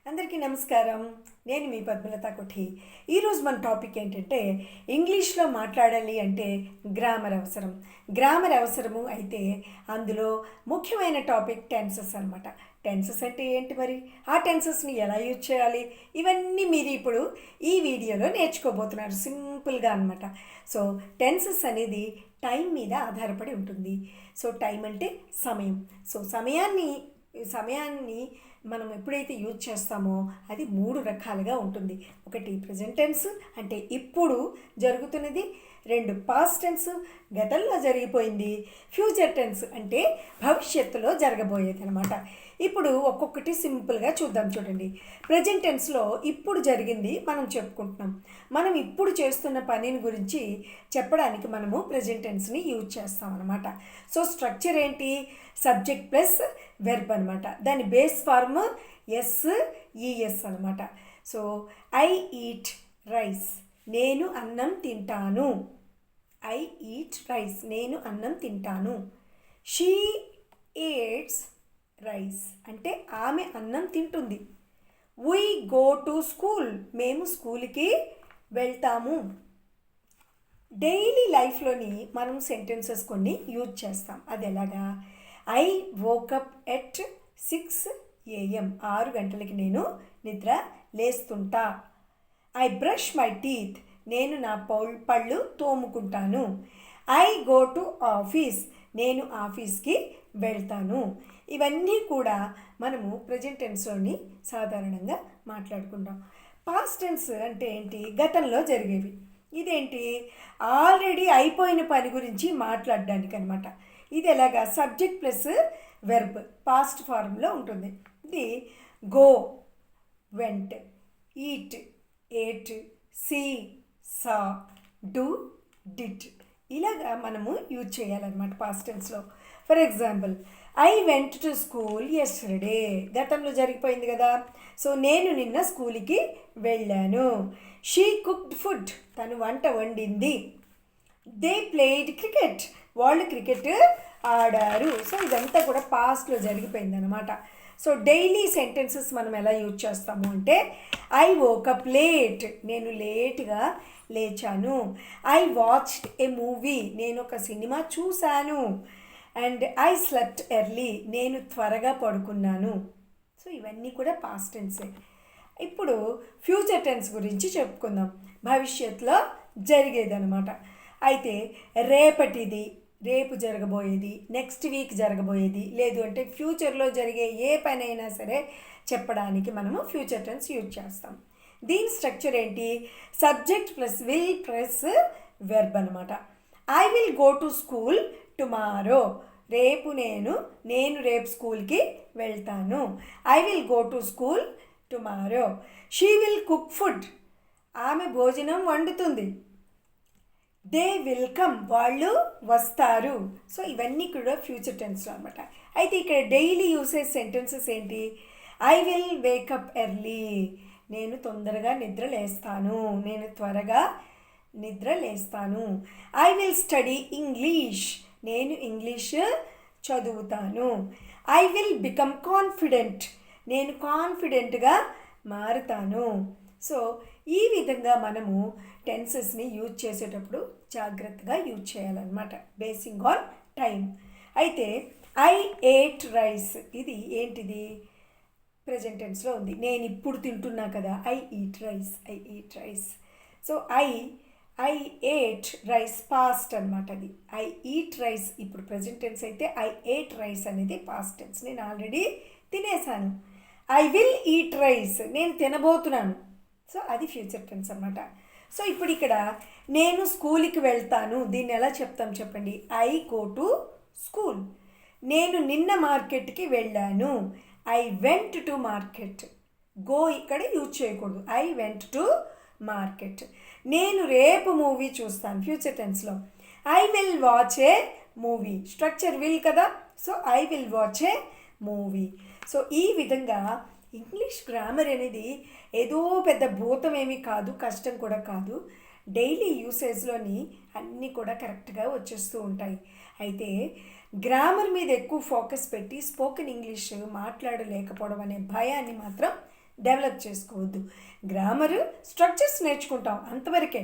అందరికీ నమస్కారం. నేను మీ పద్మలత కొఠి. ఈరోజు మన టాపిక్ ఏంటంటే ఇంగ్లీష్లో మాట్లాడాలి అంటే గ్రామర్ అవసరం. గ్రామర్ అవసరము అయితే అందులో ముఖ్యమైన టాపిక్ టెన్సెస్ అనమాట. టెన్సెస్ అంటే ఏంటి మరి, ఆ టెన్సెస్ని ఎలా యూజ్ చేయాలి, ఇవన్నీ మీరు ఇప్పుడు ఈ వీడియోలో నేర్చుకోబోతున్నారు సింపుల్గా అనమాట. సో టెన్సెస్ అనేది టైం మీద ఆధారపడి ఉంటుంది. సో టైం అంటే సమయం. సో సమయాన్ని మనం ఎప్పుడైతే యూజ్ చేస్తామో అది 3 రకాలుగా ఉంటుంది. ఒకటి ప్రెజెంట్ టెన్స్ అంటే ఇప్పుడు జరుగుతున్నది, 2 పాస్ట్ టెన్స్ గతంలో జరిగిపోయింది, ఫ్యూచర్ టెన్స్ అంటే భవిష్యత్తులో జరగబోయేది అనమాట. ఇప్పుడు ఒక్కొక్కటి సింపుల్గా చూద్దాం. చూడండి, ప్రెజెంట్ టెన్స్లో ఇప్పుడు జరిగింది మనం చెప్పుకుంటున్నాం. మనం ఇప్పుడు చేస్తున్న పనిని గురించి చెప్పడానికి మనము ప్రెజెంట్ టెన్స్ని యూజ్ చేస్తాం అనమాట. సో స్ట్రక్చర్ ఏంటి, సబ్జెక్ట్ ప్లస్ వెర్బ్ అనమాట. దాని బేస్ ఫార్మ్ ఎస్ అనమాట. సో ఐ ఈట్ రైస్, నేను అన్నం తింటాను. ఐ ఈట్ రైస్, నేను అన్నం తింటాను. షీ ఈట్స్ రైస్ అంటే ఆమె అన్నం తింటుంది. వీ గో టు స్కూల్, మేము స్కూల్కి వెళ్తాము. డైలీ లైఫ్లోని మనం సెంటెన్సెస్ కొన్ని యూజ్ చేస్తాం. అది ఎలాగా, ఐ వోకప్ ఎట్ 6 AM, 6 గంటలకి నేను నిద్ర లేస్తుంటా. ఐ బ్రష్ మై టీత్, నేను నా పళ్ళు తోముకుంటాను. ఐ గో టు ఆఫీస్, నేను ఆఫీస్కి వెళ్తాను. ఇవన్నీ కూడా మనము ప్రజెంట్ టెన్స్లోని సాధారణంగా మాట్లాడుకుంటాం. పాస్ట్ టెన్స్ అంటే ఏంటి, గతంలో జరిగేవి. ఇదేంటి, ఆల్రెడీ అయిపోయిన పని గురించి మాట్లాడడానికి అనమాట. ఇది ఎలాగా, సబ్జెక్ట్ ప్లస్ వెర్బ్ పాస్ట్ ఫార్మ్లో ఉంటుంది. ఇది go, went, eat, ate, see, saw, do, did ఇలాగా మనము యూజ్ చేయాలన్నమాట పాస్ట్ టెన్స్లో. For example, I went to school yesterday, గతంలో జరిగిపోయింది కదా. సో నేను నిన్న స్కూల్కి వెళ్ళాను. షీ కుక్డ్ ఫుడ్, తను వంట వండింది. దే ప్లేడ్ క్రికెట్, వాళ్ళు క్రికెట్ ఆడారు. సో ఇదంతా కూడా పాస్ట్లో జరిగిపోయింది అనమాట. సో డైలీ సెంటెన్సెస్ మనం ఎలా యూజ్ చేస్తాము అంటే, ఐ వోకప్ లేట్, నేను లేట్గా లేచాను. ఐ వాచ్డ్ ఏ మూవీ, నేను ఒక సినిమా చూశాను. అండ్ ఐ స్లెప్ట్ ఎర్లీ, నేను త్వరగా పడుకున్నాను. సో ఇవన్నీ కూడా పాస్ట్ టెన్సే. ఇప్పుడు ఫ్యూచర్ టెన్స్ గురించి చెప్పుకుందాం. భవిష్యత్తులో జరిగేదనమాట. అయితే రేపటిది, రేపు జరగబోయేది, నెక్స్ట్ వీక్ జరగబోయేది, లేదు అంటే ఫ్యూచర్లో జరిగే ఏ పని అయినా సరే చెప్పడానికి మనము ఫ్యూచర్ టెన్స్ యూజ్ చేస్తాం. దీని స్ట్రక్చర్ ఏంటి, subject plus will plus verb అనమాట. I will go to school tomorrow, రేపు నేను రేపు స్కూల్కి వెళ్తాను. I will go to school tomorrow. She will cook food, ఆమె భోజనం వండుతుంది. దే విల్ కమ్, వాళ్ళు వస్తారు. సో ఇవన్నీ కూడా ఫ్యూచర్ టెన్స్లో అనమాట. అయితే ఇక్కడ డైలీ యూసేజ్ సెంటెన్సెస్ ఏంటి, ఐ విల్ వేకప్ ఎర్లీ, నేను తొందరగా నిద్ర లేస్తాను, నేను త్వరగా నిద్ర లేస్తాను. ఐ విల్ స్టడీ ఇంగ్లీష్, నేను ఇంగ్లీష్ చదువుతాను. ఐ విల్ బికమ్ కాన్ఫిడెంట్, నేను కాన్ఫిడెంట్గా మారుతాను. సో ఈ విధంగా మనము టెన్సెస్ని యూజ్ చేసేటప్పుడు జాగ్రత్తగా యూజ్ చేయాలన్నమాట, బేసింగ్ ఆన్ టైం. అయితే ఐ ఏట్ రైస్, ఇది ఏంటిది, ప్రెజెంట్ టెన్స్లో ఉంది. నేను ఇప్పుడు తింటున్నా కదా, I eat rice. So I ate rice past అనమాట. అది ఐ ఈట్ రైస్ ఇప్పుడు ప్రెజెంట్ టెన్స్ అయితే, ఐ ఏట్ రైస్ అనేది పాస్ట్ టెన్స్, నేను ఆల్రెడీ తినేసాను. ఐ విల్ ఈట్ రైస్, నేను తినబోతున్నాను. సో అది ఫ్యూచర్ టెన్స్ అనమాట. సో ఇప్పుడు ఇక్కడ నేను స్కూల్కి వెళ్తాను, దీన్ని ఎలా చెప్తాం చెప్పండి, ఐ గో టు స్కూల్. నేను నిన్న మార్కెట్కి వెళ్ళాను, I went to market. Go ఇక్కడ యూజ్ చేయకూడదు, ఐ వెంట్ టు మార్కెట్. నేను రేపు మూవీ చూస్తాను ఫ్యూచర్ టెన్స్లో, I will watch a movie. Structure will కదా, so I will watch a movie. So ఈ విధంగా ఇంగ్లీష్ గ్రామర్ అనేది ఏదో పెద్ద భూతం ఏమీ కాదు, కష్టం కూడా కాదు. డైలీ యూసేజ్లోని అన్నీ కూడా కరెక్ట్గా వచ్చేస్తూ ఉంటాయి. అయితే గ్రామర్ మీద ఎక్కువ ఫోకస్ పెట్టి స్పోకెన్ ఇంగ్లీష్ మాట్లాడలేకపోవడం అనే భయాన్ని మాత్రం డెవలప్ చేసుకోవద్దు. గ్రామరు స్ట్రక్చర్స్ నేర్చుకుంటాం అంతవరకే.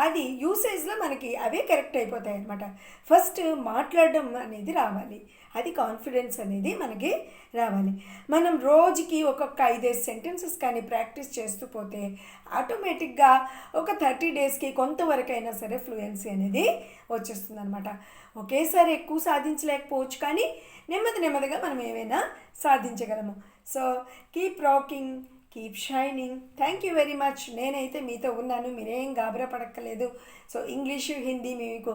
అది యూసేజ్లో మనకి అవే కరెక్ట్ అయిపోతాయి అన్నమాట. ఫస్ట్ మాట్లాడడం అనేది రావాలి, అది కాన్ఫిడెన్స్ అనేది మనకి రావాలి. మనం రోజుకి ఒక్కొక్క 5-5 సెంటెన్సెస్ కానీ ప్రాక్టీస్ చేస్తూ పోతే ఆటోమేటిక్గా ఒక 30 డేస్కి కొంతవరకైనా సరే ఫ్లూయెన్సీ అనేది వచ్చేస్తుంది అనమాట. ఒకేసారి ఎక్కువ సాధించలేకపోవచ్చు, కానీ నెమ్మదిగా మనం ఏమైనా సాధించగలము. So keep rocking, keep shining. Thank you very much. నేనైతే మీతో ఉన్నాను, మీరేం గాబరా పడక్కలేదు. సో ఇంగ్లీషు హిందీ మీకు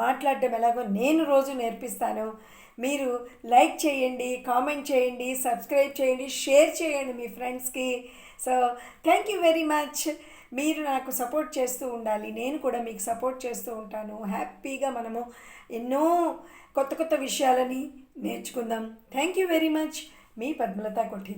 మాట్లాడడం ఎలాగో నేను రోజు నేర్పిస్తాను. మీరు లైక్ చేయండి, కామెంట్ చేయండి, సబ్స్క్రైబ్ చేయండి, షేర్ చేయండి మీ ఫ్రెండ్స్కి. So thank you very much. మీరు నాకు సపోర్ట్ చేస్తూ ఉండాలి, నేను కూడా మీకు సపోర్ట్ చేస్తూ ఉంటాను. హ్యాపీగా మనము ఎన్నో కొత్త విషయాలని నేర్చుకుందాం. Thank you very much. మీ పద్మలత కొఠి.